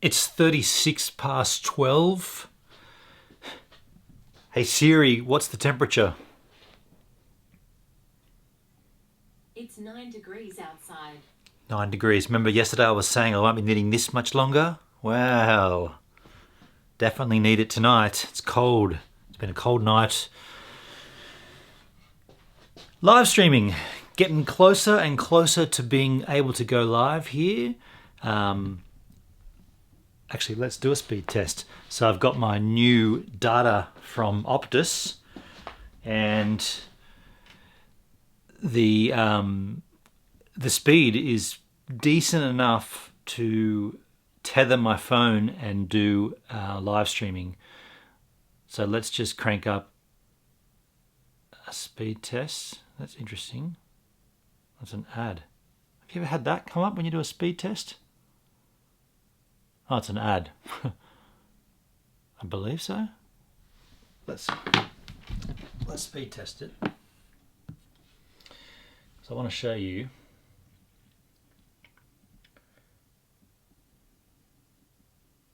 It's 12:36. Hey Siri, what's the temperature? It's 9 degrees outside. 9 degrees. Remember yesterday I was saying I won't be needing this much longer? Well, definitely need it tonight. It's cold. It's been a cold night. Live streaming. Getting closer and closer to being able to go live here. Actually, let's do a speed test. So I've got my new data from Optus, and the speed is decent enough to tether my phone and do live streaming. So let's just crank up a speed test. That's interesting. That's an ad. Have you ever had that come up when you do a speed test? Oh, it's an ad. I believe so. Let's speed test it. So I want to show you.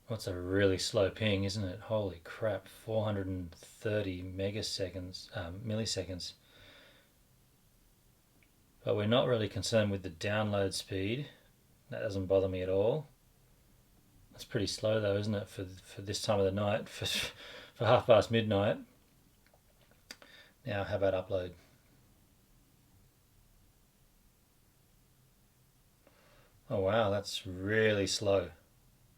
What's a really slow ping, isn't it? Holy crap! 430 milliseconds. But we're not really concerned with the download speed. That doesn't bother me at all. That's pretty slow though, isn't it, for this time of the night, for midnight. Now, how about upload? Oh wow, that's really slow.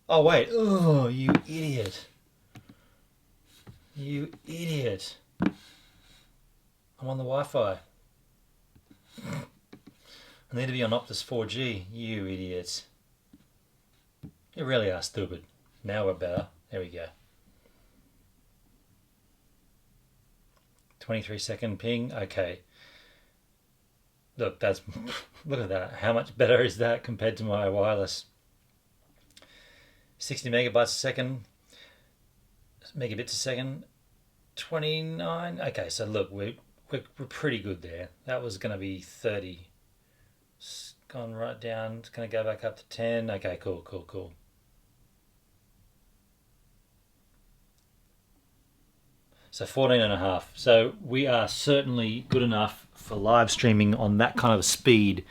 Oh wait, oh, you idiot. You idiot. I'm on the Wi-Fi. I need to be on Optus 4G, you idiots. You really are stupid. Now we're better. There we go. 23-second ping. Okay. Look, look at that. How much better is that compared to my wireless? 60 megabytes a second. Megabits a second. 29. Okay, so look, we're pretty good there. That was going to be 30. It's gone right down. It's going to go back up to 10. Okay, cool. So 14.5. So we are certainly good enough for live streaming on that kind of speed,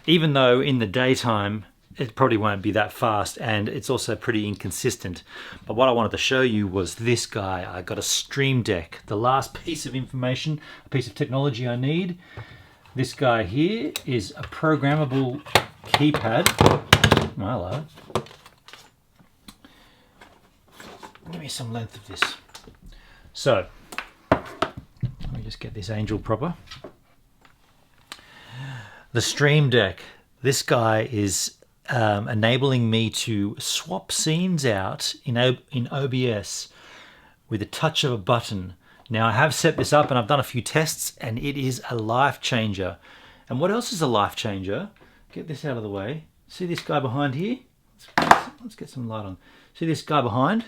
even though in the daytime it probably won't be that fast, and it's also pretty inconsistent. But what I wanted to show you was this guy. I got a Stream Deck, the last piece of information, a piece of technology I need. This guy here is a programmable keypad. Hello. Give me some length of this. So, let me just get this angel proper. The Stream Deck. This guy is enabling me to swap scenes out in OBS with a touch of a button. Now I have set this up and I've done a few tests, and it is a life changer. And what else is a life changer? Get this out of the way. See this guy behind here? Let's get some light on. See this guy behind?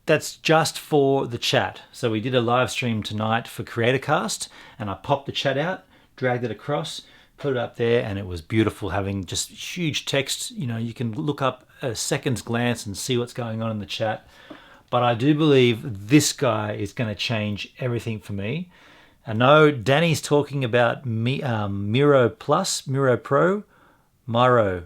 That's just for the chat. So we did a live stream tonight for CreatorCast, and I popped the chat out, dragged it across, put it up there, and it was beautiful having just huge text. You know, you can look up a second's glance and see what's going on in the chat. But I do believe this guy is going to change everything for me. I know Danny's talking about Miro Pro. Miro.